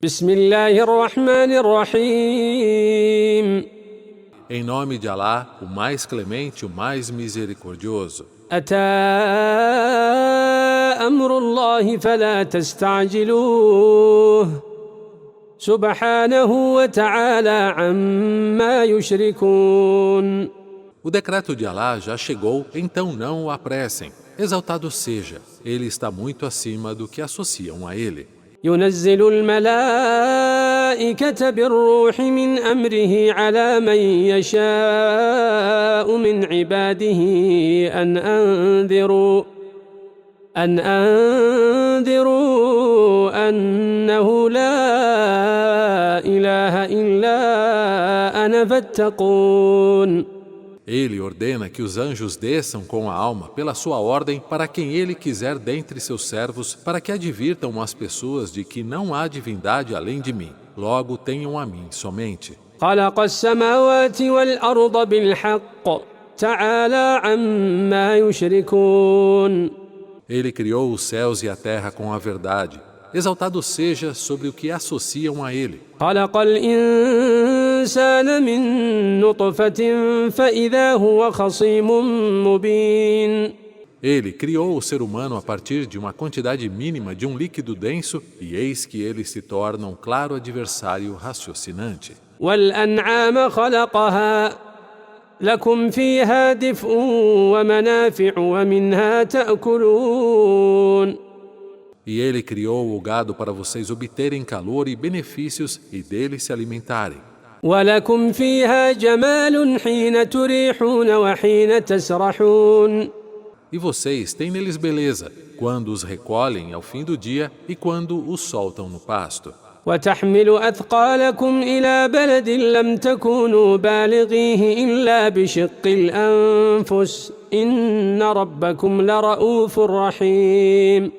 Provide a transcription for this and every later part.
بسم الله الرحمن الرحيم Em nome de Alá, o mais clemente, o mais misericordioso. أتى أمر الله فلا تستعجلوه سبحانه وتعالى عما يشركون. O decreto de Alá já chegou, então não o apressem. Exaltado seja, ele está muito acima do que associam a ele. ينزل الملائكة بالروح من أمره على من يشاء من عباده أن أنذروا أنه لا إله إلا أنا فاتقون. Ele ordena que os anjos desçam com a alma pela sua ordem para quem ele quiser dentre seus servos, para que advirtam as pessoas de que não há divindade além de mim. Logo tenham a mim somente. خلق السماوات والأرض بالحق تعالى عما يشركون. Ele criou os céus e a terra com a verdade. Exaltado seja sobre o que associam a ele. خلق الإنسان من نطفة فإذا هو خصيم مبين. Ele criou o ser humano a partir de uma quantidade mínima de um líquido denso e eis que ele se torna um claro adversário raciocinante. والأنعام خلقها لكم فيها دفء ومنافع ومنها تأكلون. E ele criou o gado para vocês obterem calor e benefícios e dele se alimentarem. ولكم فيها جمال حين تريحون وحين تسرحون. E vocês têm neles beleza, quando os recolhem ao fim do dia e quando os soltam no pasto. وتحمل أثقالكم إلى بلد لم تكونوا بالغيه إلا بشق الأنفس إن ربكم لرؤوف رحيم.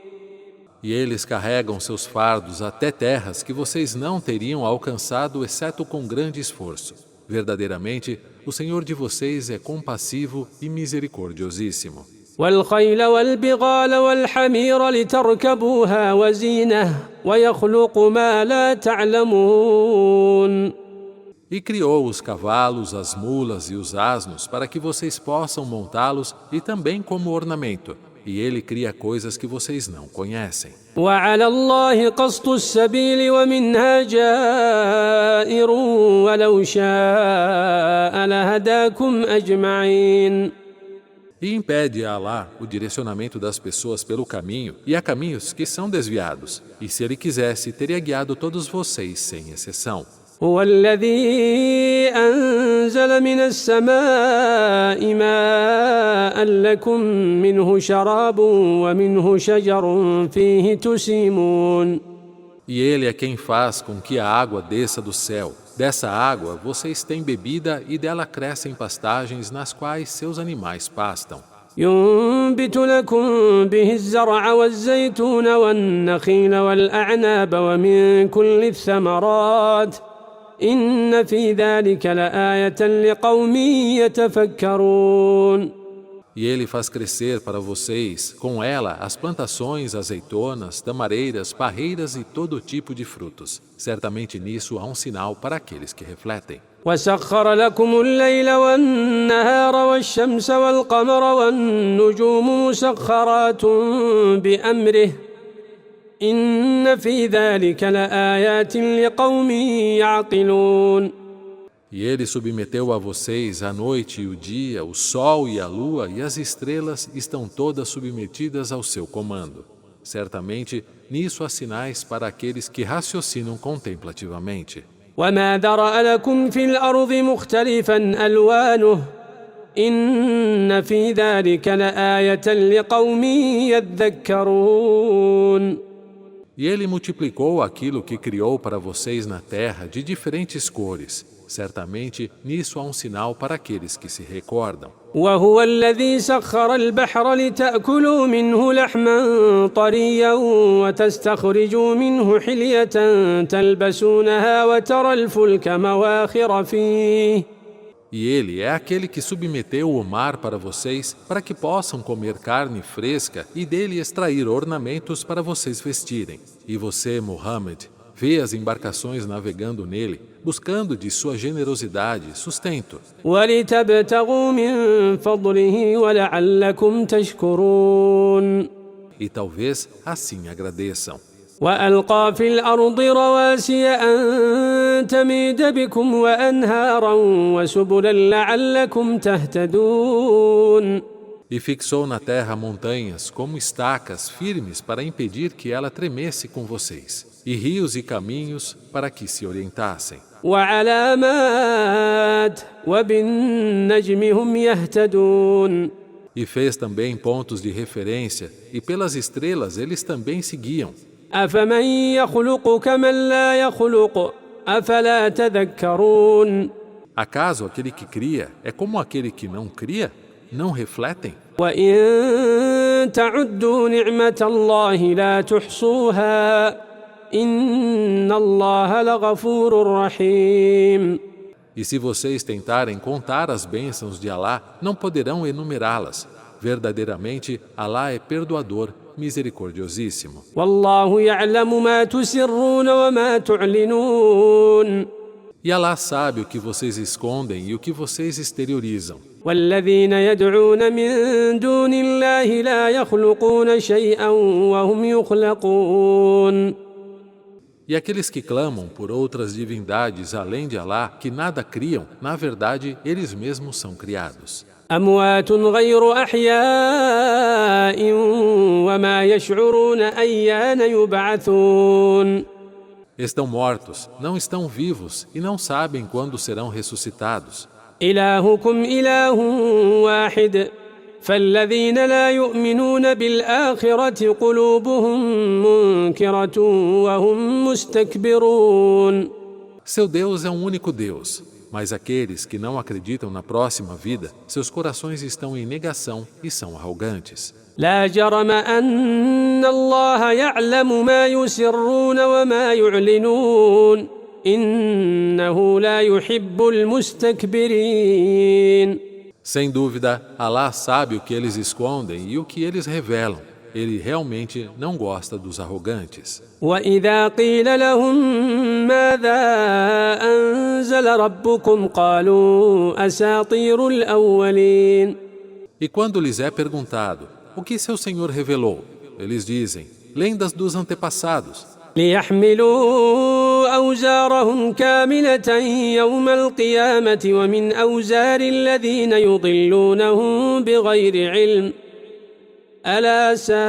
E eles carregam seus fardos até terras que vocês não teriam alcançado exceto com grande esforço. Verdadeiramente, o Senhor de vocês é compassivo e misericordiosíssimo. والخيل والبغال والحمير لتركبوها وزينة ويخلق ما لا تعلمون. E criou os cavalos, as mulas e os asnos para que vocês possam montá-los e também como ornamento. E ele cria coisas que vocês não conhecem. وعلى الله قصد السبيل ومنها جائر ولو شاء لهداكم أجمعين. E impede a Alá o direcionamento das pessoas pelo caminho, e há caminhos que são desviados. E se ele quisesse, teria guiado todos vocês sem exceção. هو الذي أنزل من السماء ماء لكم منه شراب ومنه شجر فيه تسيمون. E ele é quem faz com que a água desça do céu. Dessa água vocês têm bebida e dela crescem pastagens nas quais seus animais pastam. ينبت لكم به الزرع والزيتون والنخيل والأعناب ومن كل الثمرات إن في ذلك لآية لقوم يتفكرون. E ele faz crescer para vocês, com ela, as plantações, azeitonas, tamareiras, parreiras e todo tipo de frutos. Certamente nisso há um sinal para aqueles que refletem. وسخر لكم الليل والنهار والشمس والقمر والنجوم مسخرات بأمره إن في ذلك لآيات لقوم يعقلون. E ele submeteu a vocês a noite e o dia, o sol e a lua e as estrelas estão todas submetidas ao seu comando. Certamente, nisso há sinais para aqueles que raciocinam contemplativamente. وما ذرأ لكم في الأرض مختلفا ألوانه إن في ذلك لآية لقوم يذكرون. E ele multiplicou aquilo que criou para vocês na terra de diferentes cores. Certamente, nisso há um sinal para aqueles que se recordam. وهو الذي سخر البحر لتأكلوا منه لحما طريا وتستخرجوا منه حلية تلبسونها وترى الفلك مواخر فيه. E ele é aquele que submeteu o mar para vocês, para que possam comer carne fresca e dele extrair ornamentos para vocês vestirem. E você, Muhammad, Vê as embarcações navegando nele, buscando de sua generosidade sustento. ولتبتغوا من فضله ولعلكم تشكرون E talvez assim agradeçam. وألقى في الأرض رواسي أن تميد بكم وأنهارا وسبلا لعلكم تهتدون E fixou na terra montanhas como estacas firmes para impedir que ela tremesse com vocês, e rios e caminhos para que se orientassem. وعلامات وبالنجم هم يهتدون E fez também pontos de referência, e pelas estrelas eles também seguiam. أفمن يخلق كمن لا يخلق أفلا تذكرون Acaso aquele que cria é como aquele que não cria? Não refletem? وإن تعدوا نعمة الله لا تحصوها إن الله لغفور رحيم E se vocês tentarem contar as bênçãos de Alá, não poderão enumerá-las. Verdadeiramente, Alá é perdoador, misericordiosíssimo. والله يعلم ما تسرون وما تعلنون E Alá sabe o que vocês escondem e o que vocês exteriorizam. والذين يدعون من دون الله لا يخلقون شيئا وهم يخلقون E aqueles que clamam por outras divindades além de Alá, que nada criam, na verdade, eles mesmos são criados. أموات غير أحياء وما يشعرون أيان يبعثون Estão mortos, não estão vivos e não sabem quando serão ressuscitados. إلهكم إله واحد فالذين لا يؤمنون بالآخرة قلوبهم منكرة وهم مستكبرون Seu Deus é um único Deus, mas aqueles que não acreditam na próxima vida, seus corações estão em negação e são arrogantes. لا جرم أن الله يعلم ما يسرون وما يعلنون إنه لا يحب المستكبرين Sem dúvida, Alá sabe o que eles escondem e o que eles revelam. Ele realmente não gosta dos arrogantes. وإذا قيل لهم ماذا أنزل ربكم قالوا أساطير الأولين E quando lhes é perguntado, o que seu Senhor revelou? Eles dizem, lendas dos antepassados. ليحملوا أوزارهم كاملة يوم القيامة ومن أوزار الذين يضلونهم بغير علم ألا ساء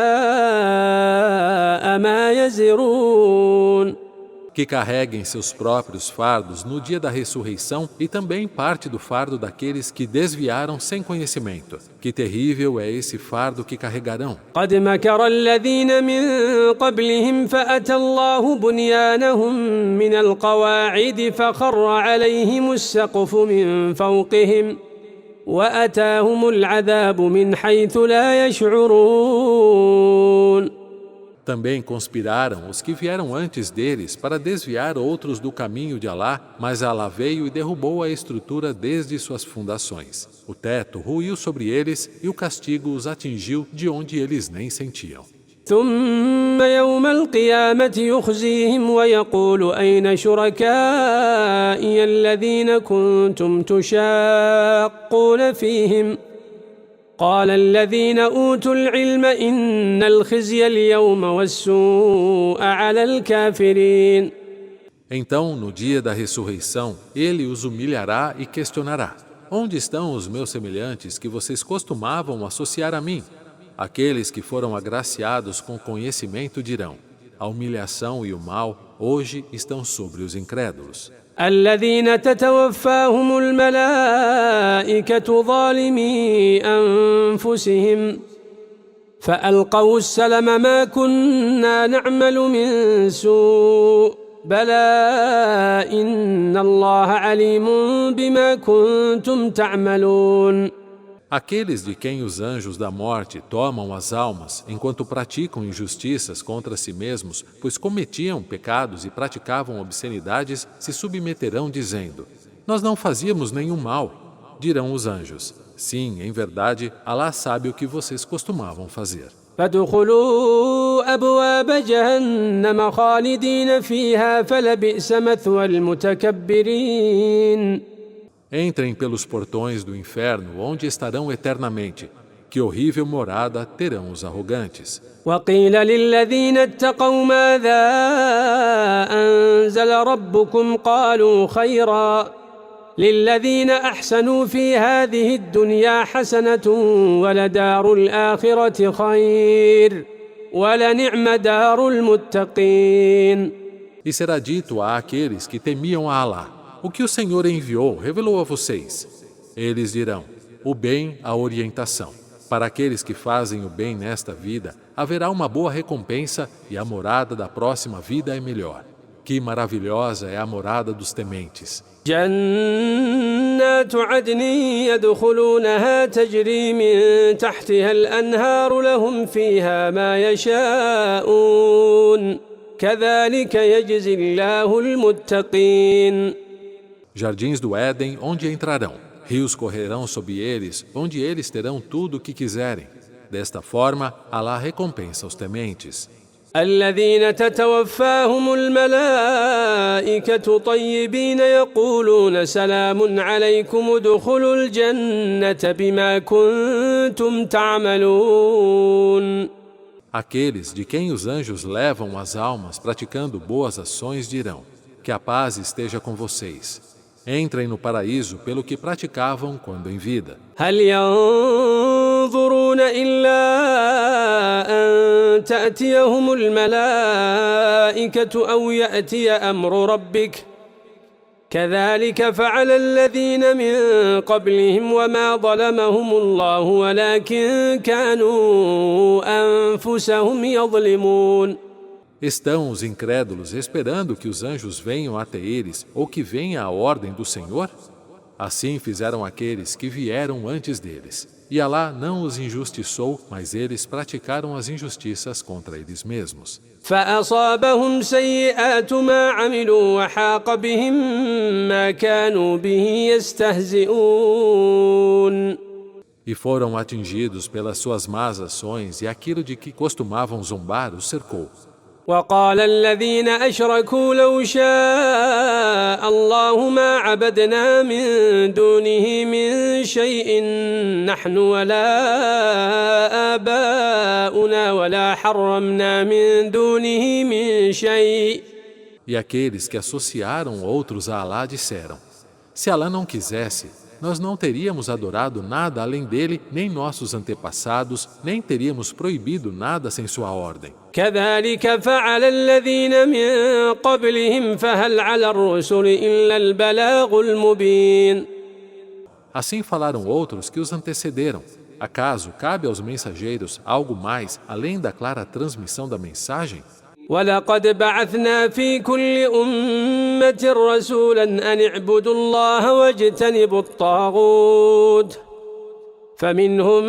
ما يزرون Que carreguem seus próprios fardos no dia da ressurreição e também parte do fardo daqueles que desviaram sem conhecimento. Que terrível é esse fardo que carregarão. قد مكر الذين من قبلهم فأتى الله بنيانهم من القواعد فخر عليهم السقف من فوقهم وأتاهم العذاب من حيث لا يشعرون Também conspiraram os que vieram antes deles para desviar outros do caminho de Alá, mas Alá veio e derrubou a estrutura desde suas fundações. O teto ruiu sobre eles e o castigo os atingiu de onde eles nem sentiam. ثم يوم القيامة يخزيهم ويقول أين شركائي الذين كنتم تشاقون فيهم قال الذين أوتوا العلم إن الخزي اليوم والسوء على الكافرين Então, no dia da ressurreição, ele os humilhará e questionará: onde estão os meus semelhantes que vocês costumavam associar a mim? Aqueles que foram agraciados com conhecimento dirão: a humilhação e o mal hoje estão sobre os incrédulos. الذين تتوفاهم الملائكة ظالمي أنفسهم فألقوا السلم ما كنا نعمل من سوء بلى إن الله عليم بما كنتم تعملون Aqueles de quem os anjos da morte tomam as almas enquanto praticam injustiças contra si mesmos, pois cometiam pecados e praticavam obscenidades, se submeterão dizendo: nós não fazíamos nenhum mal. Dirão os anjos: sim, em verdade, Alá sabe o que vocês costumavam fazer. فادخلوا أبواب جهنم خالدين فيها فلبئس مثوى المتكبرين. Entrem pelos portões do inferno, onde estarão eternamente. Que horrível morada terão os arrogantes. وقيل للذين اتقوا ماذا أنزل ربكم قالوا خيرا للذين أحسنوا في هذه الدنيا حسنة ولدار الآخرة خير ولنعم دار المتقين. E será dito àqueles que temiam a Alá: o que o Senhor enviou revelou a vocês. Eles dirão: o bem, a orientação. Para aqueles que fazem o bem nesta vida, haverá uma boa recompensa e a morada da próxima vida é melhor. Que maravilhosa é a morada dos tementes. جنات عدن يدخلونها تجري من تحتها الأنهار لهم فيها ما يشاءون كذلك يجزي الله المتقين. Jardins do Éden, onde entrarão. Rios correrão sob eles, onde eles terão tudo o que quiserem. Desta forma, Alá recompensa os tementes. الذين تتوفاهم الملائكة طيبين يقولون سلام عليكم ادخلوا الجنة بما كنتم تعملون. Aqueles de quem os anjos levam as almas praticando boas ações dirão: que a paz esteja com vocês. Entrem no paraíso pelo que praticavam quando em vida. هل ينظرون إلا أن تأتيهم الملائكة أو يأتي أمر ربك كذلك فعل الذين من قبلهم وما ظلمهم الله ولكن كانوا أنفسهم يظلمون. Estão os incrédulos esperando que os anjos venham até eles ou que venha a ordem do Senhor? Assim fizeram aqueles que vieram antes deles. E Alá não os injustiçou, mas eles praticaram as injustiças contra eles mesmos. فأصابهم سيئات ما عملوا وحاق بهم ما كانوا به يستهزئون. E foram atingidos pelas suas más ações e aquilo de que costumavam zombar os cercou. وقال الذين أشركوا لو شاء الله ما عبدنا من دونه من شيء نحن ولا آباؤنا ولا حرمنا من دونه من شيء. E aqueles que associaram outros a Alá disseram: se Alá não quisesse, nós não teríamos adorado nada além dele, nem nossos antepassados, nem teríamos proibido nada sem sua ordem. كذلك فعل الذين من قبلهم فهل على الرسل إلا البلاغ المبين. Assim falaram outros que os antecederam. Acaso cabe aos mensageiros algo mais além da clara transmissão da mensagem? ولقد بعثنا في كل أمة رسولا أن اعبدوا الله واجتنبوا الطاغوت فمنهم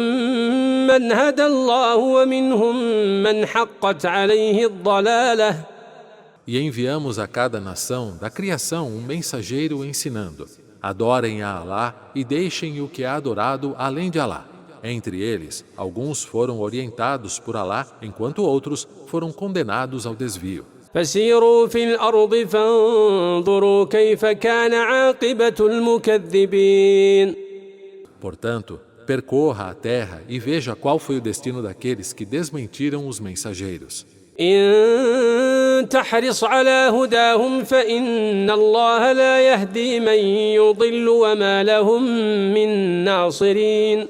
من هدى الله ومنهم من حقت عليه الضلالة. E enviamos a cada nação da criação um mensageiro ensinando: adorem a Alá e deixem o que é adorado além de Alá. Entre eles, alguns foram orientados por Alá, enquanto outros foram condenados ao desvio. فسيروا في الأرض فانظروا كيف كان عاقبة المكذبين. Portanto, percorra a terra e veja qual foi o destino daqueles que desmentiram os mensageiros. إن تحرص على هداهم فإن الله لا يهدي من يضل وما لهم من ناصرين.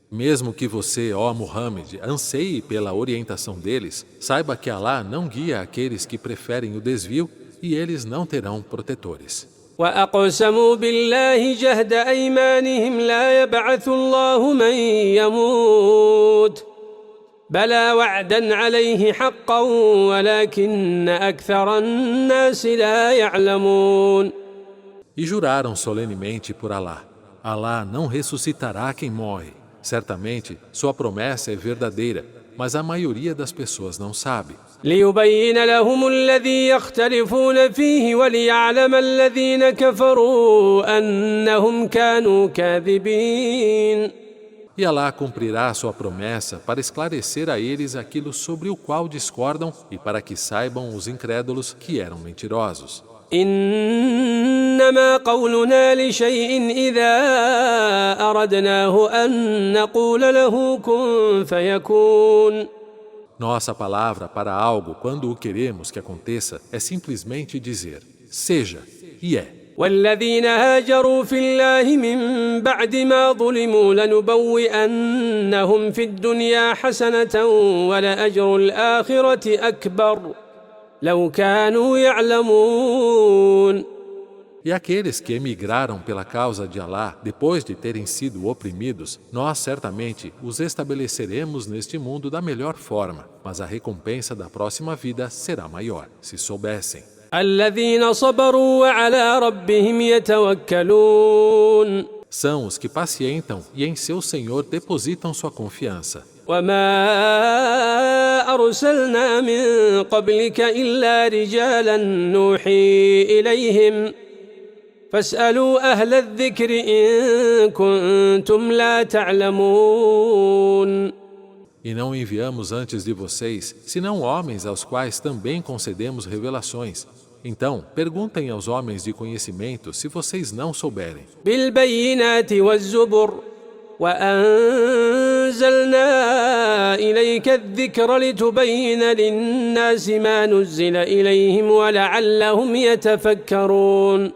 Mesmo que você, ó Muhammad, anseie pela orientação deles, saiba que Alá não guia aqueles que preferem o desvio e eles não terão protetores. وأقسموا بالله جهد أيمانهم لا يبعث الله من يموت بلى وعدا عليه حقا ولكن أكثر الناس لا يعلمون. E juraram solenemente por Alá: Alá não ressuscitará quem morre. Certamente, sua promessa é verdadeira, mas a maioria das pessoas não sabe. ليبين لهم الذي يختلفون فيه وليعلم الذين كفروا أنهم كانوا كاذبين. E Alá cumprirá a sua promessa para esclarecer a eles aquilo sobre o qual discordam e para que saibam os incrédulos que eram mentirosos. إنما قولنا لشيء إذا أردناه أن نقول له كن فيكون. Nossa palavra para algo, quando o queremos que aconteça, é simplesmente dizer, seja, e é. والذين هاجروا في الله من بعد ما ظلموا لنبوئنهم في الدنيا حسنة ولأجر الآخرة أكبر لو كانوا يعلمون. E aqueles que emigraram pela causa de Alá, depois de terem sido oprimidos, nós certamente os estabeleceremos neste mundo da melhor forma, mas a recompensa da próxima vida será maior, se soubessem. الذين صبروا وعلى ربهم يتوكلون. São os que pacientam e em seu Senhor depositam sua confiança. وما أرسلنا من قبلك إلا رجالا نوحي إليهم فاسألوا أهل الذكر إن كنتم لا تعلمون. E não enviamos antes de vocês, senão homens aos quais também concedemos revelações. Então, perguntem aos homens de conhecimento se vocês não souberem. بالبينات والزبر وأنزلنا إليك الذكر لتبين للناس ما نزل إليهم ولعلهم يتفكرون.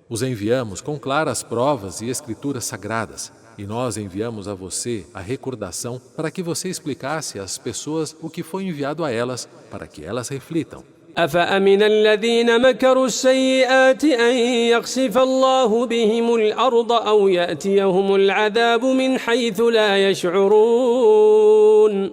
Os enviamos com claras provas e escrituras sagradas. E nós enviamos a você a recordação para que você explicasse às pessoas o que foi enviado a elas, para que elas reflitam. أفأمن الذين مكروا السيئات أن يخسف الله بهم الأرض أو يأتيهم العذاب من حيث لا يشعرون.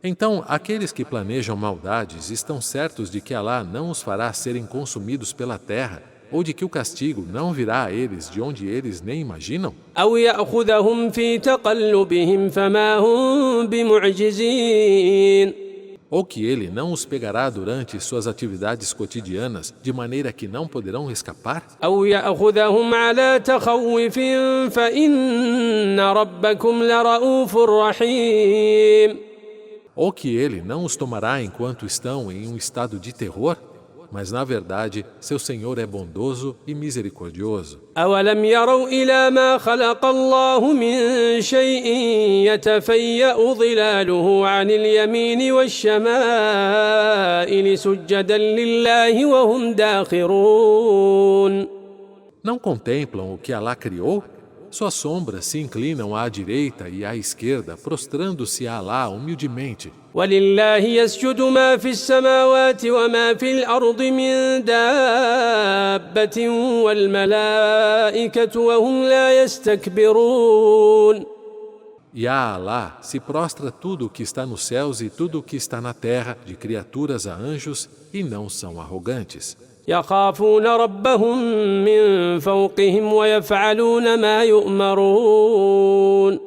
Então, aqueles que planejam maldades estão certos de que Alá não os fará serem consumidos pela terra, ou de que o castigo não virá a eles de onde eles nem imaginam? أو يأخذهم في تقلبهم فما هم بمعجزين. Ou que ele não os pegará durante suas atividades cotidianas, de maneira que não poderão escapar? أو يأخذهم على تخوف فإن ربكم لرؤوف رحيم. Ou que ele não os tomará enquanto estão em um estado de terror? Mas, na verdade, seu Senhor é bondoso e misericordioso. أولم يروا إلى ما خلق الله من شيء يتفيأ ظلاله عن اليمين والشمائل سجدا لله وهم داخرون. Não contemplam o que Alá criou? Suas sombras se inclinam à direita e à esquerda, prostrando-se a Alá humildemente. ولله يسجد ما في السماوات وما في الأرض من دابة والملائكة وهم لا يستكبرون. E a Alá se prostra tudo o que está nos céus e tudo o que está na terra, de criaturas a anjos, e não são arrogantes. يخافون ربهم من فوقهم ويفعلون ما يؤمرون.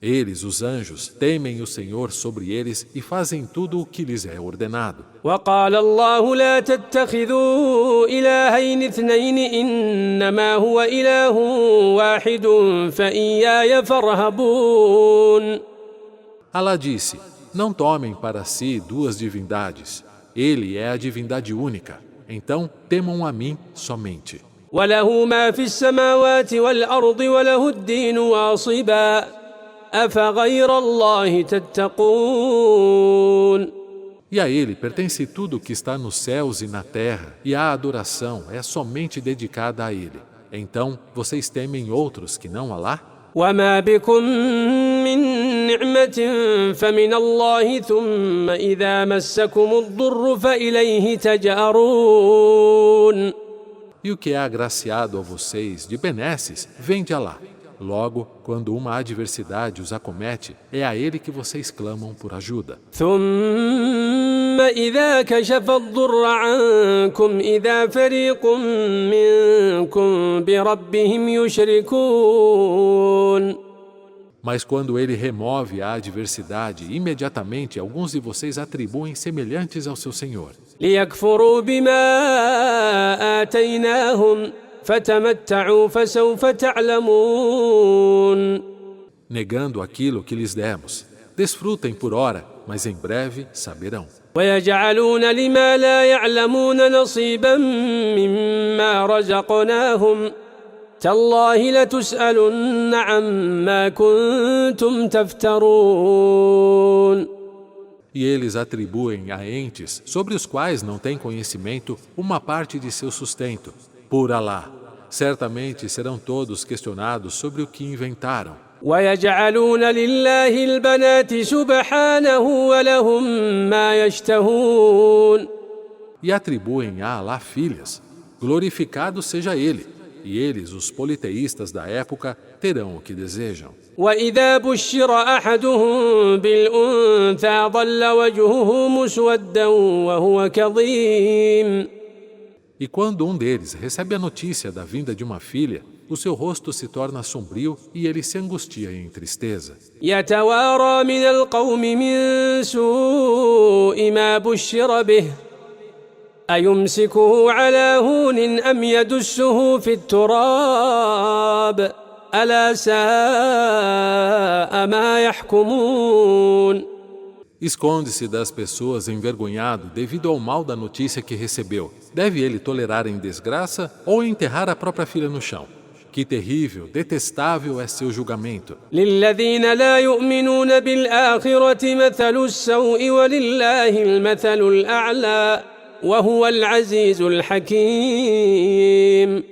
Eles, os anjos, temem o Senhor sobre eles e fazem tudo o que lhes é ordenado. وقال الله لا تتخذوا إلهين اثنين إنما هو إله واحد فإياي فارهبون. Alá disse, não tomem para si duas divindades. Ele é a divindade única. Então, temam a mim somente. وله ما في السماوات والأرض وله الدين واصبا أفغير الله تتقون. E a ele pertence tudo o que está nos céus e na terra, e a adoração é somente dedicada a ele. Então, vocês temem outros que não Alá? وما بكم من نعمة فمن الله ثم إذا مسكم الضر فإليه تجأرون. E o que é agraciado a vocês de benesses vem de Alá. Logo, quando uma adversidade os acomete, é a ele que vocês clamam por ajuda. ثم إذا كشف الضر عنكم إذا فريق منكم بربهم يشركون. Mas quando ele remove a adversidade, imediatamente alguns de vocês atribuem semelhantes ao seu Senhor. ليكفروا بما آتيناهم فتمتعوا فسوف تعلمون. negando aquilo que lhes demos. Desfrutem por ora, mas em breve saberão. ويجعلون لما لا يعلمون نصيبا مما رزقناهم تالله لتسألن عما كنتم تفترون. E eles atribuem a entes, sobre os quais não têm conhecimento, uma parte de seu sustento. Por Alá, certamente serão todos questionados sobre o que inventaram. ويجعلون لله البنات سبحانه ولهم ما يشتهون. E atribuem a Alá filhas. Glorificado seja Ele. E eles, os politeístas da época, terão o que desejam. وإذا بشر أحدهم بالأنثى ظل وجهه مسودا وهو كظيم. E quando um deles recebe a notícia da vinda de uma filha, o seu rosto se torna sombrio e ele se angustia em tristeza. يتوارى من القوم من سوء ما بشر به أيمسكه على هون أم يدسه في التراب ألا ساء ما يحكمون. Esconde-se das pessoas envergonhado devido ao mal da notícia que recebeu. Deve ele tolerar em desgraça ou enterrar a própria filha no chão? Que terrível, detestável é seu julgamento. للذين لا يؤمنون بالآخرة مثل السوء ولله المثل الأعلى وهو العزيز الحكيم.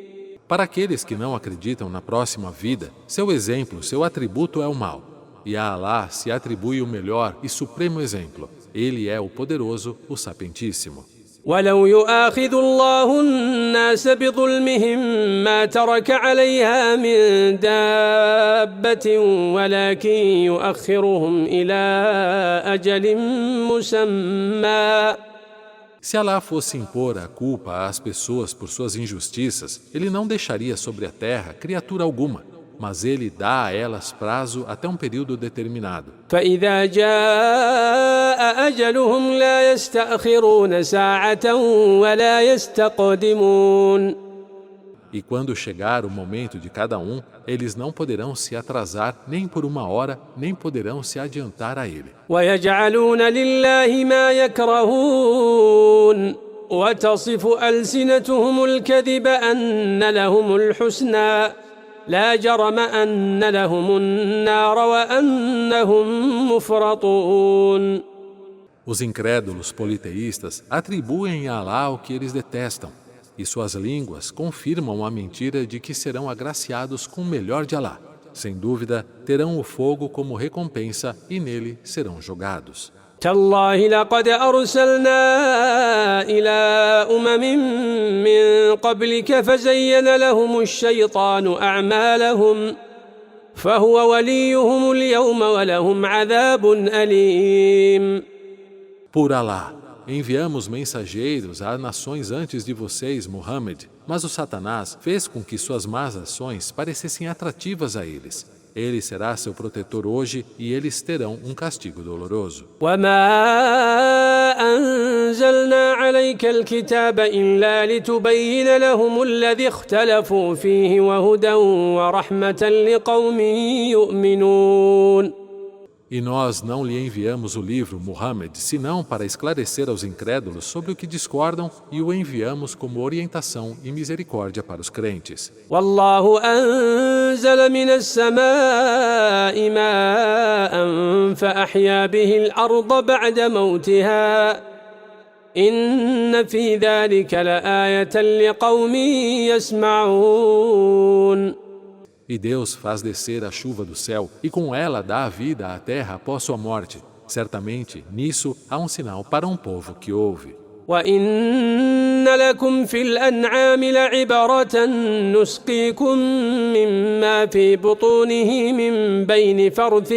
Para aqueles que não acreditam na próxima vida, seu exemplo, seu atributo é o mal. E a Alá se atribui o melhor e supremo exemplo. Ele é o poderoso, o sapientíssimo. ولو يؤاخذ الله الناس بظلمهم ما ترك عليها من دابة ولكن يؤخرهم إلى أجل مسمى. Se Alá fosse impor a culpa às pessoas por suas injustiças, ele não deixaria sobre a terra criatura alguma, mas ele dá a elas prazo até um período determinado. فإذا جاء أجلهم لا يستأخرون ساعة ولا يستقدمون. E quando chegar o momento de cada um, eles não poderão se atrasar nem por uma hora, nem poderão se adiantar a ele. ويجعلون لله ما يكرهون وتصف ألسنتهم الكذب أن لهم الحسنى لا جرم أن لهم النار وأنهم مفرطون. Os incrédulos politeístas atribuem a Alá o que eles detestam, e suas línguas confirmam a mentira de que serão agraciados com o melhor de Alá. Sem dúvida, terão o fogo como recompensa e nele serão jogados. تالله لقد أرسلنا إلى من قبلك فزين لهم الشيطان أعمالهم فهو وليهم اليوم ولهم عذاب أليم. Por Alá, enviamos mensageiros a nações antes de vocês, Muhammad, mas o Satanás fez com que suas más ações parecessem atrativas a eles. Ele será seu protetor hoje e eles terão um castigo doloroso. وما أنزلنا عليك الكتاب إلا لتبين لهم الذي اختلفوا فيه وهدى ورحمة لقوم يؤمنون. E nós não lhe enviamos o livro, Muhammad, senão para esclarecer aos incrédulos sobre o que discordam e o enviamos como orientação e misericórdia para os crentes. والله أنزل من السماء ماء فأحيا به الأرض بعد موتها إن في ذلك لآية لقوم يسمعون. E Deus faz descer a chuva do céu e com ela dá a vida à terra após sua morte. Certamente, nisso há um sinal para um povo que ouve. وإن لكم في الأنعام لعبرة نسقيكم مما في بطونه من بين فرث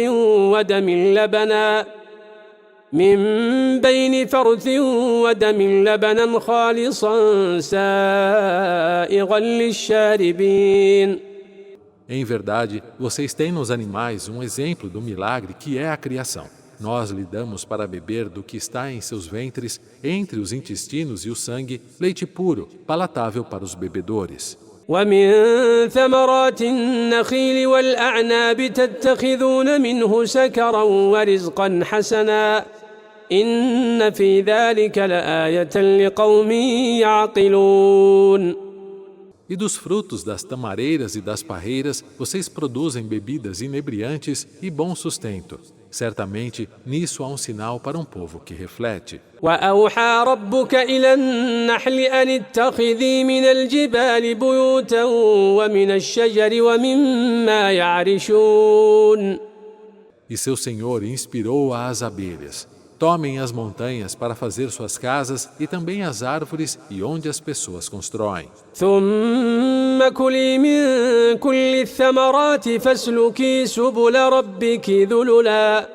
ودم لبنا خالصا سائغا للشاربين. Em verdade, vocês têm nos animais um exemplo do milagre que é a criação. Nós lhe damos para beber do que está em seus ventres, entre os intestinos e o sangue, leite puro, palatável para os bebedores. ومن ثمرات النخيل والأعناب تتخذون منه سكرا ورزقا حسنا إن في ذلك لآية لقوم يعقلون. E dos frutos das tamareiras e das parreiras, vocês produzem bebidas inebriantes e bom sustento. Certamente, nisso há um sinal para um povo que reflete. وأوحى ربك إلى النحل أن اتخذي من الجبال بيوتا ومن الشجر ومما يعرشون. E seu Senhor inspirou às abelhas. Tomem as montanhas para fazer suas casas e também as árvores e onde as pessoas constroem. ثم كلي من كل الثمرات فاسلكي سبل ربك ذللا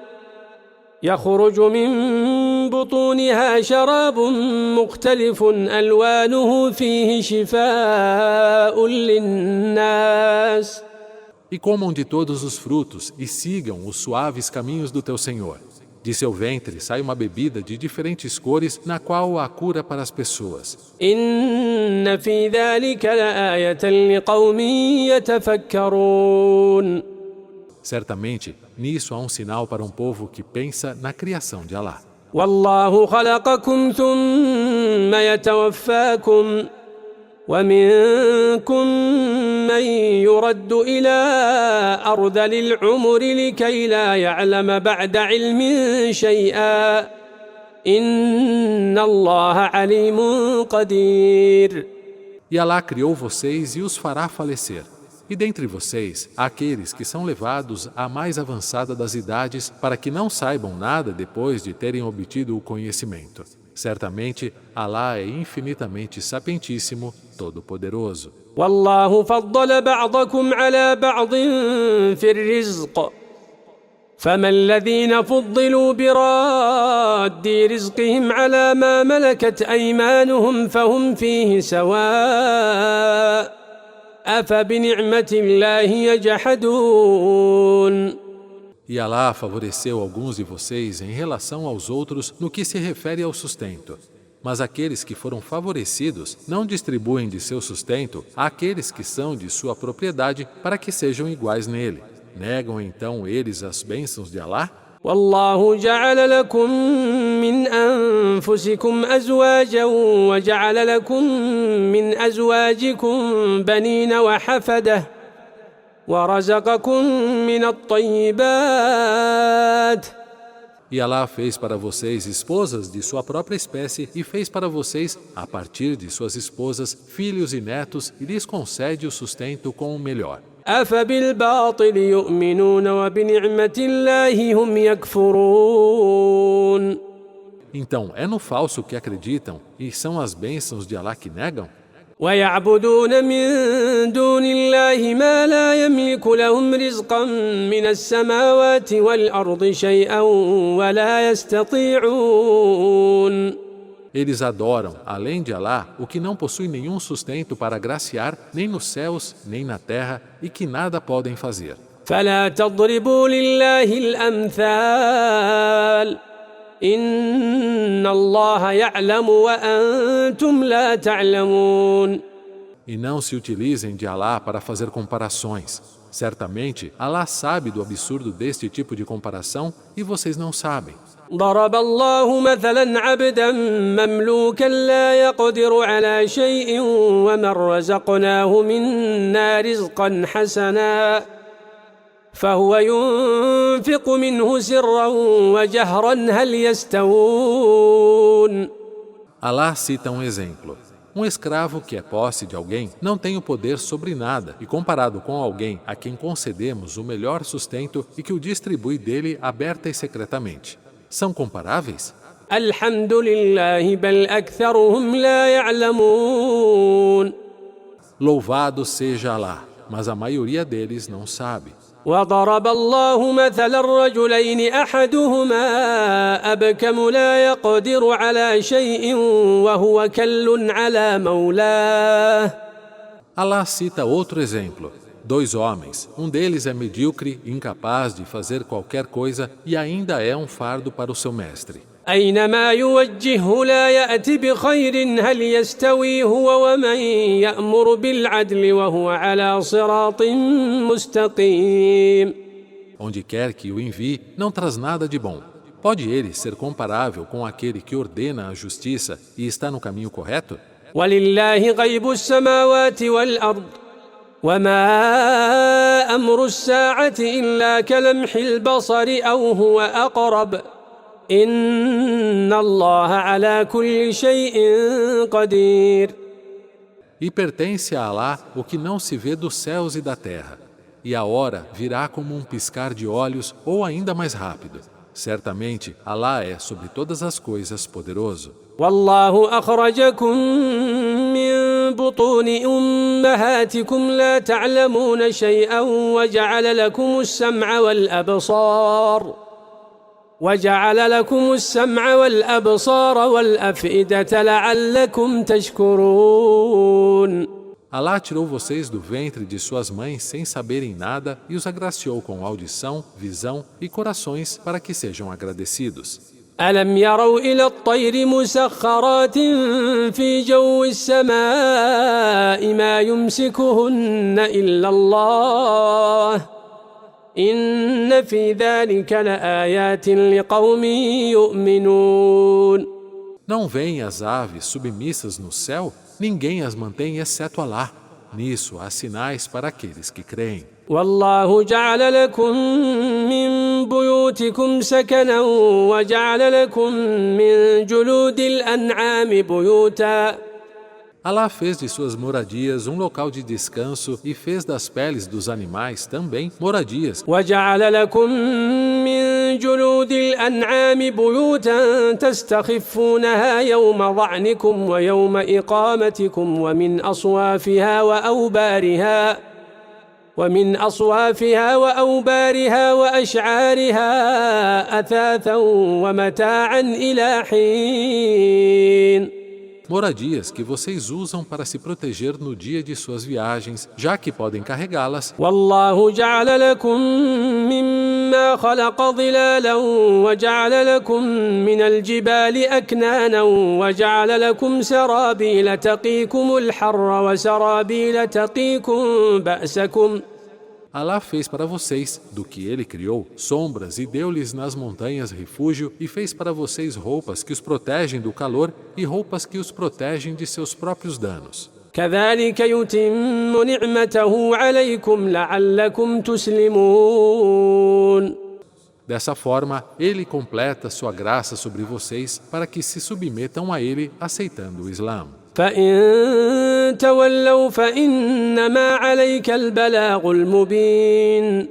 يخرج من بطونها شراب مختلف ألوانه فيه شفاء للناس. E comam de todos os frutos e sigam os suaves caminhos do teu Senhor. De seu ventre sai uma bebida de diferentes cores, na qual há cura para as pessoas. إن في ذلك لآية لقوم يتفكرون. Certamente, nisso há um sinal para um povo que pensa na criação de Alá. والله خلقكم ثم يتوفاكم ومنكم من يرد إلى أرذل العمر لكي لا يعلم بعد علم شيئا إن الله عليم قدير. E Alá criou vocês e os fará falecer. E dentre vocês, há aqueles que são levados à mais avançada das idades para que não saibam nada depois de terem obtido o conhecimento. Certamente, Alá é infinitamente sapientíssimo, todo-poderoso. والله فضل بعضكم على بعض في الرزق فما الذين فضلوا براد رزقهم على ما ملكت أيمانهم فهم فيه سواء أفبنعمة الله يجحدون. E Alá favoreceu alguns de vocês em relação aos outros no que se refere ao sustento. Mas aqueles que foram favorecidos não distribuem de seu sustento àqueles que são de sua propriedade para que sejam iguais nele. Negam então eles as bênçãos de Alá? والله جعل لكم من أنفسكم أزواجا وجعل لكم من أزواجكم بنين وحفدة ورزقكم من الطيبات. E Alá fez para vocês esposas de sua própria espécie e fez para vocês, a partir de suas esposas, filhos e netos e lhes concede o sustento com o melhor. أفبالباطل يؤمنون وبنعمة الله هم يكفرون. Então, é no falso que acreditam e são as bênçãos de Alá que negam? ويعبدون من دون الله ما لا يملك لهم رزقا من السماوات والأرض شيئا ولا يستطيعون. Eles adoram, além de Alá, o que não possui nenhum sustento para graciar, nem nos céus, nem na terra, e que nada podem fazer. فلا تضربوا لله الأمثال إن الله يعلم وأنتم لا تعلمون. E não se utilizem de Alá para fazer comparações. Certamente, Alá sabe do absurdo deste tipo de comparação e vocês não sabem. ضرب الله مثلا عبدا مملوكا لا يقدر على شيء ومن رزقناه منا رزقا حسنا فهو ينفق منه سرا وجهرا هل يستوون. Alá cita um exemplo. Um escravo que é posse de alguém não tem o poder sobre nada e comparado com alguém a quem concedemos o melhor sustento e que o distribui dele aberta e secretamente. São comparáveis? الحمد لله بل أكثرهم لا يعلمون. Louvado seja Alá, mas a maioria deles não sabe. وضرب الله مثلا الرجلين أحدهما أبكم لا يقدر على شيء وهو كل على مولاه. Alá cita outro exemplo. 2 homens, um deles é medíocre, incapaz de fazer qualquer coisa e ainda é um fardo para o seu mestre. أينما يوجهه لا يأتي بخير هل يستوي هو ومن يأمر بالعدل وهو على صراط مستقيم. Onde quer que o envie, não traz nada de bom. Pode ele ser comparável com aquele que ordena a justiça e está no caminho correto? ولله غيب السماوات والأرض وما أمر الساعة إلا كلمح البصر أو هو أقرب إن الله على كل شيء قدير. E pertence a Alá o que não se vê dos céus e da terra. E a hora virá como um piscar de olhos ou ainda mais rápido. Certamente, Alá é sobre todas as coisas poderoso. والله أخرجكم من بطون أمهاتكم لا تعلمون شيئا وجعل لكم السمع والأبصار والأفئدة لعلكم تشكرون. Alá tirou vocês do ventre de suas mães sem saberem nada e os agraciou com audição, visão e corações para que sejam agradecidos. ألم يروا إلى الطير مسخرات في جو السماء ما يمسكهن إلا الله إن في ذلك لآيات لقوم يؤمنون. Não veem as aves submissas no céu? Ninguém as mantém exceto Alá. Nisso há sinais para aqueles que creem. والله جعل لكم من بيوتكم سكنا وجعل لكم من جلود الأنعام بيوتا. Alá fez de suas moradias um local de descanso e fez das peles dos animais também moradias. وجعل لكم من جلود الأنعام بيوتا تستخفونها يوم ظعنكم ويوم إقامتكم ومن أصوافها وأوبارها وأشعارها أثاثا ومتاعا إلى حين. Moradias que vocês usam para se proteger no dia de suas viagens, já que podem carregá-las. والله جعل لكم مما خلق ظلالا وجعل لكم من الجبال أكنانا وجعل لكم سرابيل تقيكم الحر وسرابيل تقيكم بأسكم. Alá fez para vocês, do que ele criou, sombras e deu-lhes nas montanhas refúgio e fez para vocês roupas que os protegem do calor e roupas que os protegem de seus próprios danos. كذلك يتم نعمته عليكم لعلكم تسلمون. Dessa forma, ele completa sua graça sobre vocês para que se submetam a ele aceitando o Islã. فإن تولوا فإنما عليك البلاغ المبين.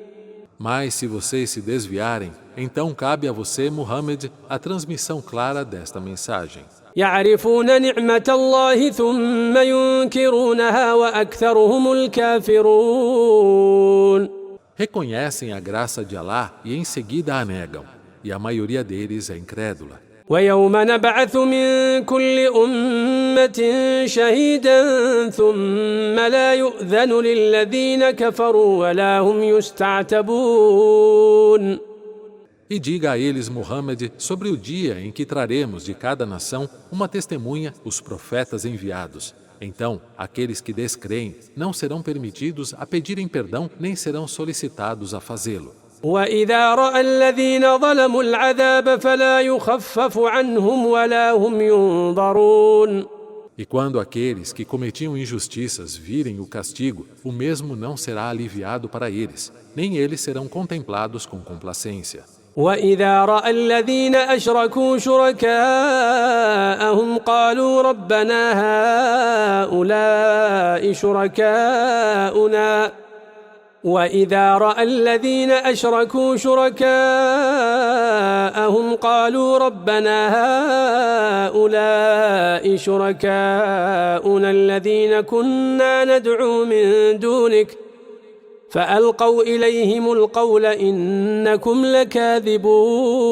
Mas se vocês se desviarem, então cabe a você, Muhammad, a transmissão clara desta mensagem. يعرفون نعمة الله ثم ينكرونها وأكثرهم الكافرون. Reconhecem a graça de Alá e em seguida a negam, e a maioria deles é incrédula. ويوم نبعث من كل أمة شهيدا ثم لا يؤذن للذين كفروا ولا هم يستعتبون. E diga a eles, Muhammad, sobre o dia em que traremos de cada nação uma testemunha, os profetas enviados. Então, aqueles que descreem não serão permitidos a pedirem perdão nem serão solicitados a fazê-lo. وإذا رأى الذين ظلموا العذاب فلا يخفف عنهم ولا هم ينظرون. E quando aqueles que cometiam injustiças virem o castigo, o mesmo não será aliviado para eles, nem eles serão contemplados com complacência. وإذا رأى الذين أشركوا شركاءهم قالوا ربنا هؤلاء شركاؤنا وإذا رأى الذين أشركوا شركاءهم قالوا ربنا هؤلاء شركاؤنا الذين كنا ندعو من دونك فألقوا إليهم القول إنكم لكاذبون.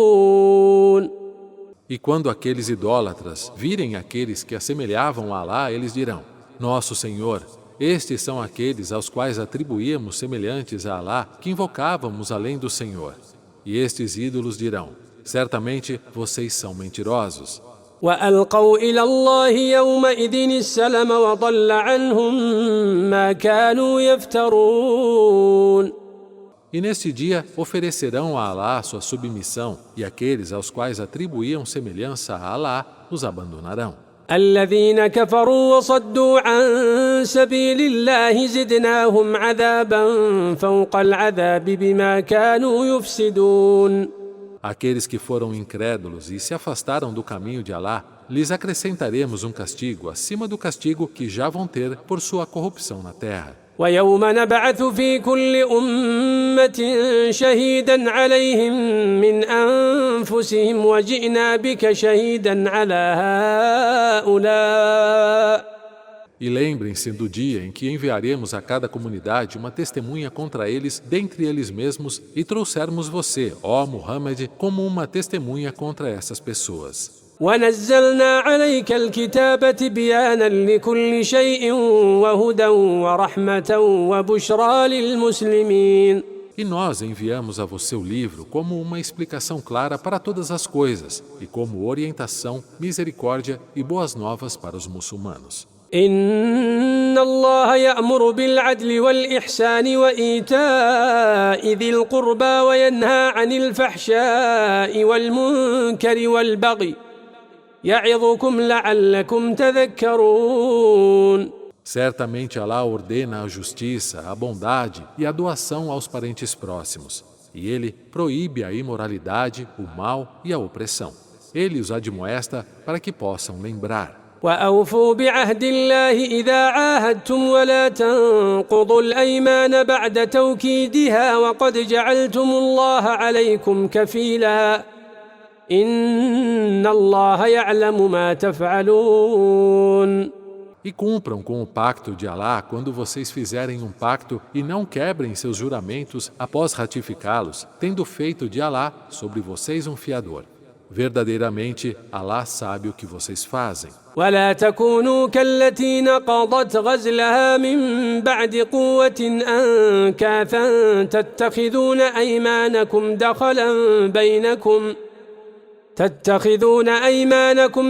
E quando aqueles idólatras virem aqueles que assemelhavam a Alá, eles dirão: Nosso Senhor, estes são aqueles aos quais atribuíamos semelhantes a Alá, que invocávamos além do Senhor. E estes ídolos dirão: Certamente vocês são mentirosos. وألقوا إلى الله يومئذ السلم وضل عنهم ما كانوا يفترون. E neste dia oferecerão a Alá sua submissão, e aqueles aos quais atribuíam semelhança a Alá os abandonarão. الذين كفروا وصدوا عن سبيل الله زدناهم عذابا فوق العذاب بما كانوا يفسدون. Aqueles que foram incrédulos e se afastaram do caminho de Alá, lhes acrescentaremos um castigo acima do castigo que já vão ter por sua corrupção na terra. ويوم نبعث في كل أمة شهيدا عليهم من أنفسهم وجئنا بك شهيدا على هؤلاء. E lembrem-se do dia em que enviaremos a cada comunidade uma testemunha contra eles dentre eles mesmos e trouxermos você, ó Muhammad, como uma testemunha contra essas pessoas. ونزلنا عليك الكتاب تبيانا لكل شيء وهدى ورحمة وبشرى للمسلمين. E nós enviamos a você o livro como uma explicação clara para todas as coisas e como orientação, misericórdia e boas novas para os muçulmanos. إن الله يأمر بالعدل والإحسان وإيتاء ذي القربى وينهى عن الفحشاء والمنكر والبغي يعظكم لعلكم تذكرون. Certamente Alá ordena a justiça, a bondade e a doação aos parentes próximos. E Ele proíbe a imoralidade, o mal e a opressão. Ele os admoesta para que possam lembrar. وأوفوا بعهد الله إذا عاهدتم ولا تنقضوا الأيمان بعد توكيدها وقد جعلتم الله عليكم كفيلا إن الله يعلم ما تفعلون. E cumpram com o pacto de Alá quando vocês fizerem um pacto e não quebrem seus juramentos após ratificá-los, tendo feito de Alá sobre vocês um fiador. Verdadeiramente, Alá sabe o que vocês fazem. ولا تكونوا كالتي نقضت غزلها من بعد قوة أنكاثا تتخذون أيمانكم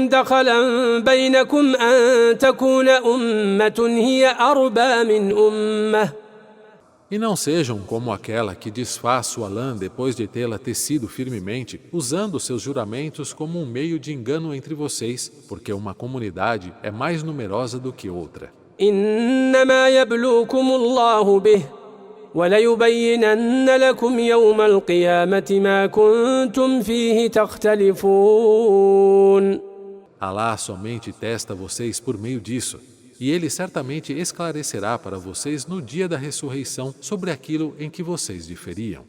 دخلا بينكم أن تكون أمة هي أربى من أمة. E não sejam como aquela que desfaz sua lã depois de tê-la tecido firmemente, usando seus juramentos como um meio de engano entre vocês, porque uma comunidade é mais numerosa do que outra. إنما يبلوكم الله به وليبينن لكم يوم القيامة ما كنتم فيه تختلفون. Alá somente testa vocês por meio disso. E Ele certamente esclarecerá para vocês no dia da ressurreição sobre aquilo em que vocês diferiam.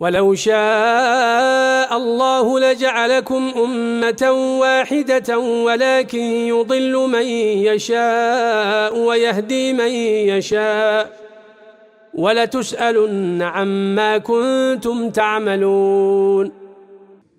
ولو شاء الله لجعلكم أمة واحدة ولكن يضل من يشاء ويهدي من يشاء ولتسألن عما كنتم تعملون.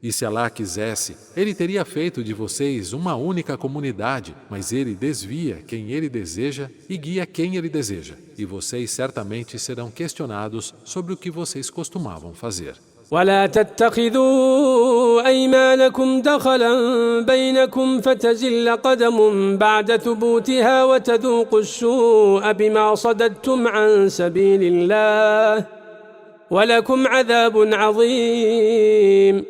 E se Alá quisesse, Ele teria feito de vocês uma única comunidade, mas Ele desvia quem Ele deseja e guia quem Ele deseja. E vocês certamente serão questionados sobre o que vocês costumavam fazer. ولا تتخذوا أيمانكم دخلا بينكم فتزل قدم بعد ثبوتها وتذوقوا السوء بما صددتم عن سبيل الله ولكم عذاب عظيم.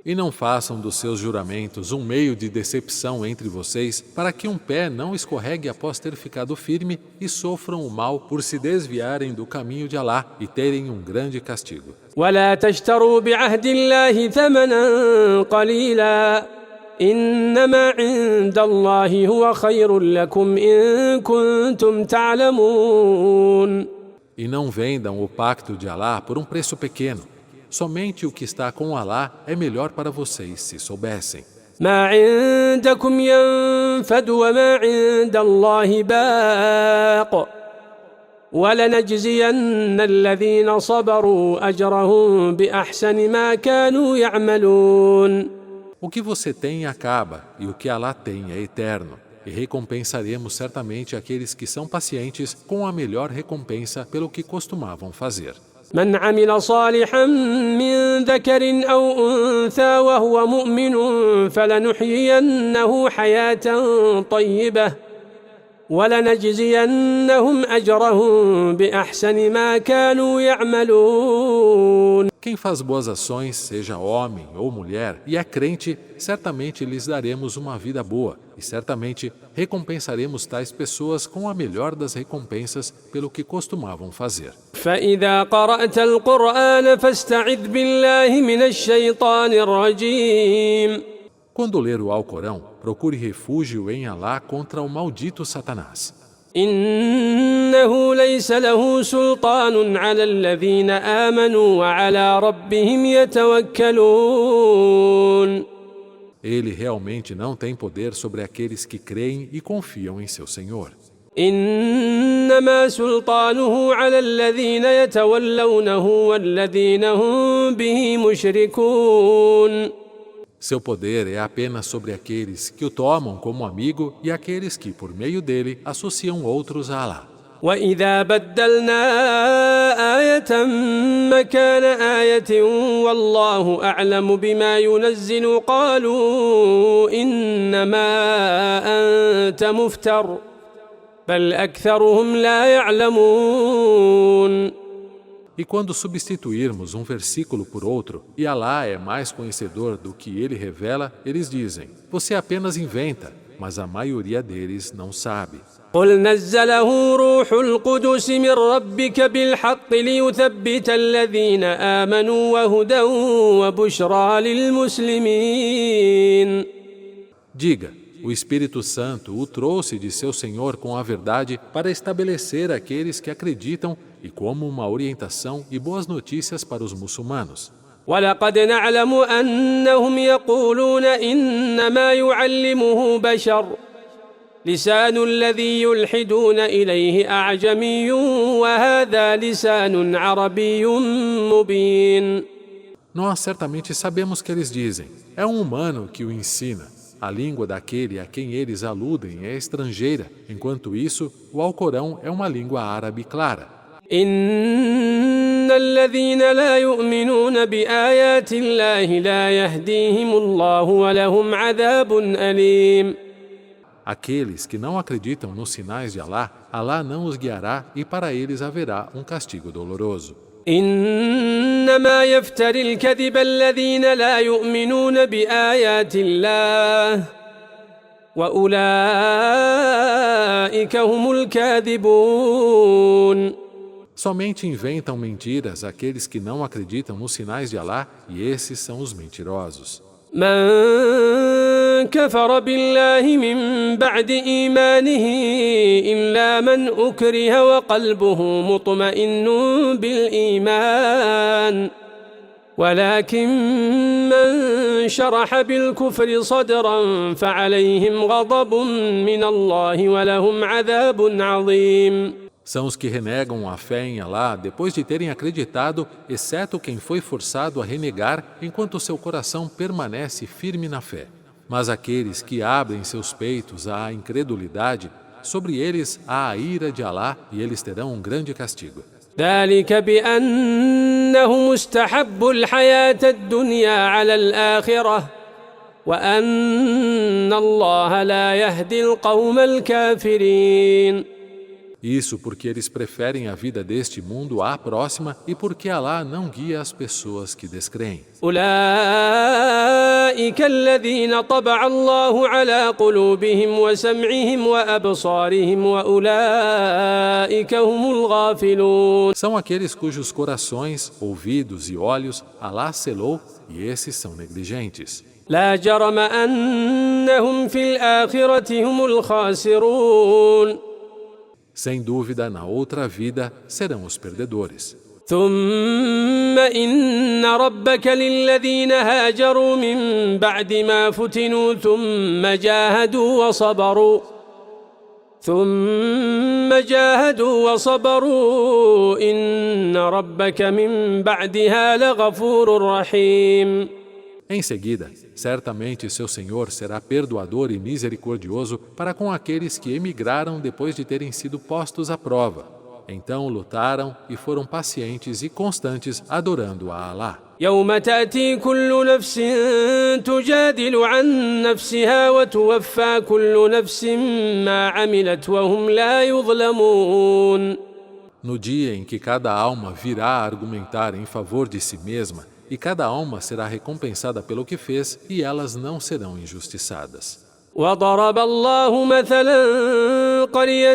E não façam dos seus juramentos um meio de decepção entre vocês, para que um pé não escorregue após ter ficado firme e sofram o mal por se desviarem do caminho de Alá e terem um grande castigo. ولا تشتروا بعهد الله ثمنا قليلا إنما عند الله هو خير لكم إن كنتم تعلمون. E não vendam o pacto de Alá por um preço pequeno. Somente o que está com Alá é melhor para vocês, se soubessem. ما عندكم ينفد وما عند الله باق ولنجزين الذين صبروا أجرهم بأحسن ما كانوا يعملون. O que você tem acaba, e o que Alá tem é eterno. E recompensaremos certamente aqueles que são pacientes com a melhor recompensa pelo que costumavam fazer. من عمل صالحا من ذكر أو أنثى وهو مؤمن فلنحيينه حياة طيبة ولنجزينهم أجرهم بأحسن ما كانوا يعملون. Quem faz boas ações, seja homem ou mulher, e é crente, certamente lhes daremos uma vida boa, e certamente recompensaremos tais pessoas com a melhor das recompensas pelo que costumavam fazer. فإذا قرأت القرآن فاستعذ بالله من الشيطان الرجيم. Quando ler o Alcorão, procure refúgio em Alá contra o maldito Satanás. إنه ليس له سلطان على الذين آمنوا وعلى ربهم يتوكلون. Ele realmente não tem poder sobre aqueles que creem e confiam em seu Senhor. إنما سلطانه على الذين يتولونه والذين هم به مشركون. Seu poder é apenas sobre aqueles que o tomam como amigo e aqueles que, por meio dele, associam outros a Alá. وإذا بدلنا آية مكان آية والله أعلم بما ينزل قالوا إنما أنت مفتر بل أكثرهم لا يعلمون. E quando substituirmos um versículo por outro, e Alá é mais conhecedor do que ele revela, eles dizem: você apenas inventa, mas a maioria deles não sabe. قل نزله روح القدس من ربك بالحق ليثبت الذين آمنوا وهدى وبشرى للمسلمين. Diga, o Espírito Santo o trouxe de seu Senhor com a verdade para estabelecer aqueles que acreditam e como uma orientação e boas notícias para os muçulmanos. ولقد نعلم أنهم يقولون إنما يعلمه بشر لسان الذي يلحدون إليه أعجمي وهذا لسان عربي مبين. Nós certamente sabemos que eles dizem: é um humano que o ensina. A língua daquele a quem eles aludem é estrangeira, enquanto isso, o Alcorão é uma língua árabe clara. إن الذين لا يؤمنون بآيات الله لا يهديهم الله ولهم عذاب أليم. Aqueles que não acreditam nos sinais de Alá, Alá não os guiará e para eles haverá um castigo doloroso. إنما يفتري الكذب الذين لا يؤمنون بآيات الله وأولئك هم الكاذبون. Somente inventam mentiras aqueles que não acreditam nos sinais de Alá, e esses são os mentirosos. من كفر بالله من بعد إيمانه إلا من أكره وقلبه مطمئن بالإيمان ولكن من شرح بالكفر صدرا فعليهم غضب من الله ولهم عذاب عظيم. São os que renegam a fé em Alá depois de terem acreditado, exceto quem foi forçado a renegar enquanto seu coração permanece firme na fé. Mas aqueles que abrem seus peitos à incredulidade, sobre eles há a ira de Alá e eles terão um grande castigo. ذلك بأنهم استحبوا الحياة الدنيا على الآخرة وأن الله لا يهدي القوم الكافرين. Isso porque eles preferem a vida deste mundo à próxima e porque Alá não guia as pessoas que descreem. أولئك الذين طبع الله على قلوبهم وسمعهم وأبصارهم وأولئك هم الغافلون. São aqueles cujos corações, ouvidos e olhos Alá selou e esses são negligentes. لا جرم أنهم في الآخرة هم الخاسرون. Sem dúvida, na outra vida serão os perdedores. ثم إن ربك للذين هاجروا من بعد ما فتنوا ثم جاهدوا وصبروا إن ربك من بعدها لغفور رحيم. Em seguida, certamente seu Senhor será perdoador e misericordioso para com aqueles que emigraram depois de terem sido postos à prova. Então lutaram e foram pacientes e constantes adorando a Alá. يوم تأتي كل نفس تجادل عن نفسها وتوفى كل نفس ما عملت وهم لا يظلمون. No dia em que cada alma virá argumentar em favor de si mesma, e cada alma será recompensada pelo que fez, e elas não serão injustiçadas. وضرب الله مثلا قرية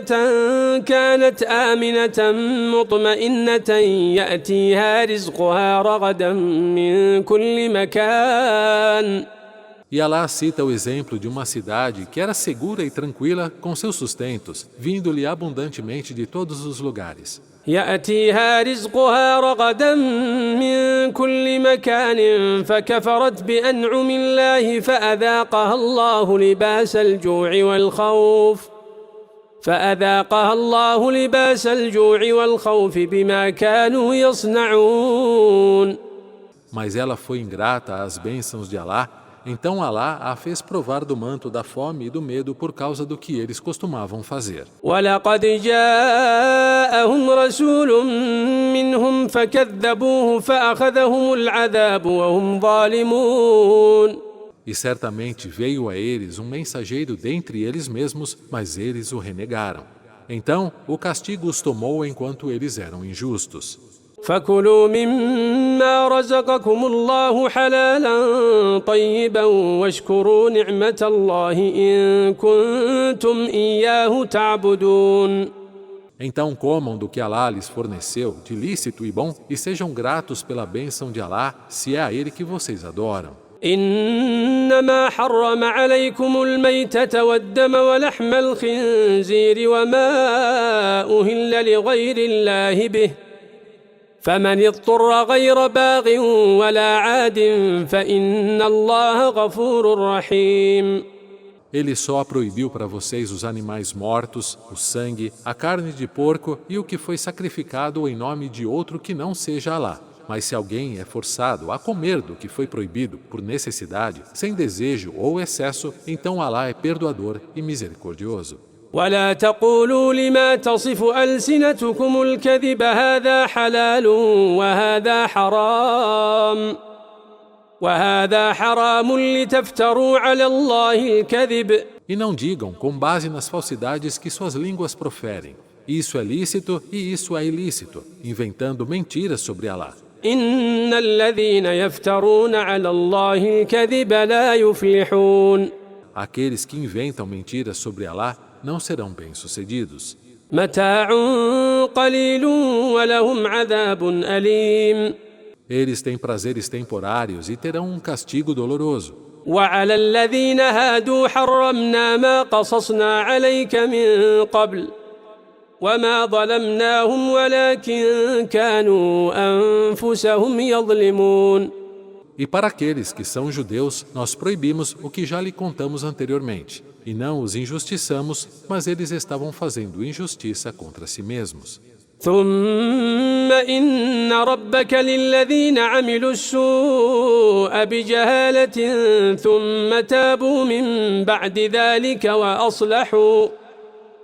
كانت آمنة مطمئنة يأتيها رزقها رغدا من كل مكان. E Alá cita o exemplo de uma cidade que era segura e tranquila com seus sustentos, vindo-lhe abundantemente de todos os lugares. يأتيها رزقها رغدا من كل مكان فكفرت بأنعم الله فأذاقها الله لباس الجوع والخوف بما كانوا يصنعون. Mas ela foi ingrata às bênçãos de Alá, então Alá a fez provar do manto da fome e do medo por causa do que eles costumavam fazer. وَلَقَدْ جَاءَهُمْ رَسُولٌ مِّنْهُمْ فَكَذَّبُوهُ فَأَخَذَهُمُ الْعَذَابُ وَهُمْ ظَالِمُونَ. E certamente veio a eles um mensageiro dentre eles mesmos, mas eles o renegaram. Então o castigo os tomou enquanto eles eram injustos. فكلوا مما رزقكم الله حلالا طيبا واشكروا نعمة الله إن كنتم إياه تعبدون. Então comam do que Alá lhes forneceu, de lícito e bom, e sejam gratos pela bênção de Alá, se é a Ele que vocês adoram. إنما حرم عليكم الميتة والدم ولحم الخنزير وما أهل لغير الله به فمن اضطر غير باغ ولا عاد فإن الله غفور رحيم. Ele só proibiu para vocês os animais mortos, o sangue, a carne de porco e o que foi sacrificado em nome de outro que não seja Alá. Mas se alguém é forçado a comer do que foi proibido por necessidade, sem desejo ou excesso, então Alá é perdoador e misericordioso. ولا تقولوا لما تصف ألسنتكم الكذب هذا حلال وهذا حرام لتفتروا على الله الكذب. E não digam com base nas falsidades que suas línguas proferem. Isso é lícito e isso é ilícito, inventando mentiras sobre Alá. إن الذين يفترون على الله الكذب لا يفلحون. Aqueles que inventam mentiras sobre Alá não serão bem-sucedidos. متاع قليل ولهم عذاب أليم. Eles têm prazeres temporários e terão um castigo doloroso. وعلى الذين هادوا حرمنا ما قصصنا عليك من قبل وما ظلمناهم ولكن كانوا أنفسهم يظلمون. E para aqueles que são judeus, nós proibimos o que já lhe contamos anteriormente, e não os injustiçamos, mas eles estavam fazendo injustiça contra si mesmos. ثم إن ربك للذين عملوا السوء بجهالة ثم تابوا من بعد ذلك وأصلحوا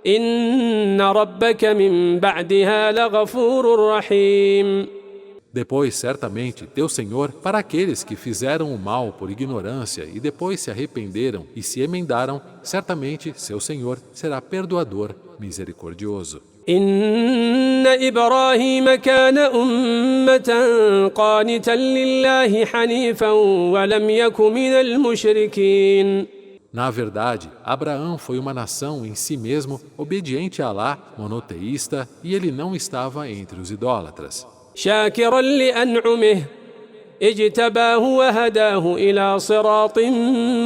إن ربك من بعدها لغفور رحيم. Depois, certamente, teu Senhor, para aqueles que fizeram o mal por ignorância e depois se arrependeram e se emendaram, certamente seu Senhor será perdoador, misericordioso. إن إبراهيم كان أمة قانتا لله حنيفا ولم يك من المشركين. Na verdade, Abraão foi uma nação em si mesmo, obediente a Alá, monoteísta, e ele não estava entre os idólatras. شاكرا لأنعمه اجتباه وهداه إلى صراط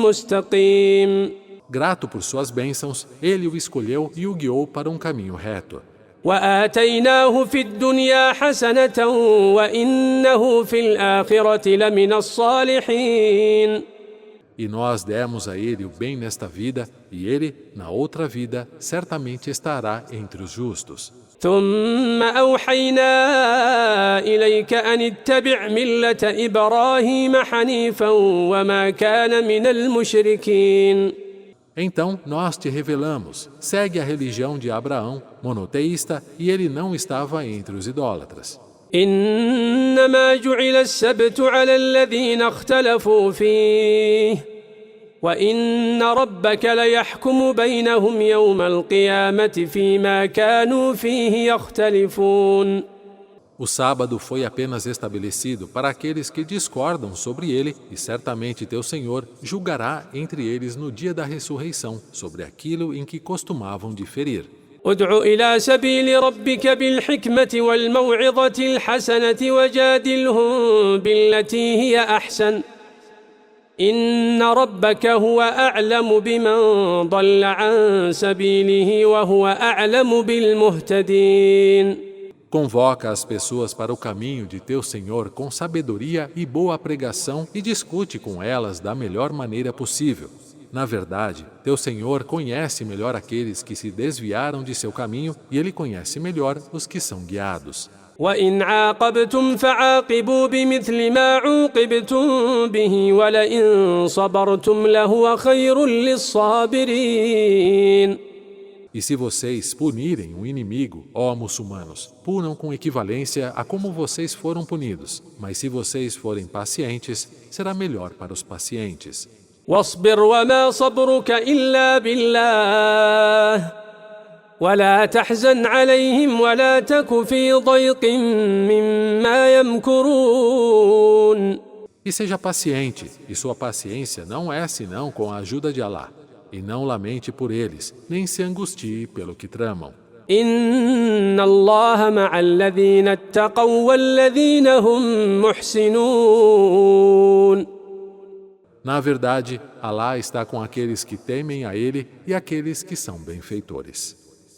مستقيم. Grato por suas bênçãos, ele o escolheu e o guiou para um caminho reto. وآتيناه في الدنيا حسنة وإنه في الآخرة لمن الصالحين. E nós demos a ele o bem nesta vida, e ele, na outra vida, certamente estará entre os justos. ثم أوحينا إليك أن اتبع ملة إبراهيم حنيفا وما كان من المشركين. Então nós te revelamos, segue a religião de Abraão, monoteísta, e ele não estava entre os idólatras. إنما جعل السبت على الذين اختلفوا فيه وإن ربك ليحكم بينهم يوم القيامة فيما كانوا فيه يختلفون. O sábado foi apenas estabelecido para aqueles que discordam sobre ele, e certamente teu Senhor julgará entre eles no dia da ressurreição sobre aquilo em que costumavam diferir. ادع إلى سبيل ربك بالحكمة والموعظة الحسنة وجادلهم بالتي هي أحسن إن ربك هو أعلم بمن ضل عن سبيله وهو أعلم بالمهتدين. Convoca as pessoas para o caminho de teu Senhor com sabedoria e boa pregação e discute com elas da melhor maneira possível. Na verdade, teu Senhor conhece melhor aqueles que se desviaram de seu caminho e Ele conhece melhor os que são guiados. وإن عاقبتم فعاقبوا بمثل ما عوقبتم به ولئن صبرتم لهو خير للصابرين. E se vocês punirem um inimigo, ó muçulmanos, punam com equivalência a como vocês foram punidos. Mas se vocês forem pacientes, será melhor para os pacientes. واصبر وما صبرك إلا بالله ولا تحزن عليهم ولا تك في ضيق مما يمكرون. E seja paciente, e sua paciência não é senão com a ajuda de Alá. E não lamente por eles, nem se angustie pelo que tramam. إن الله مع الذين اتقوا والذين هم محسنون. Na verdade, Alá está com aqueles que temem a Ele e aqueles que são benfeitores.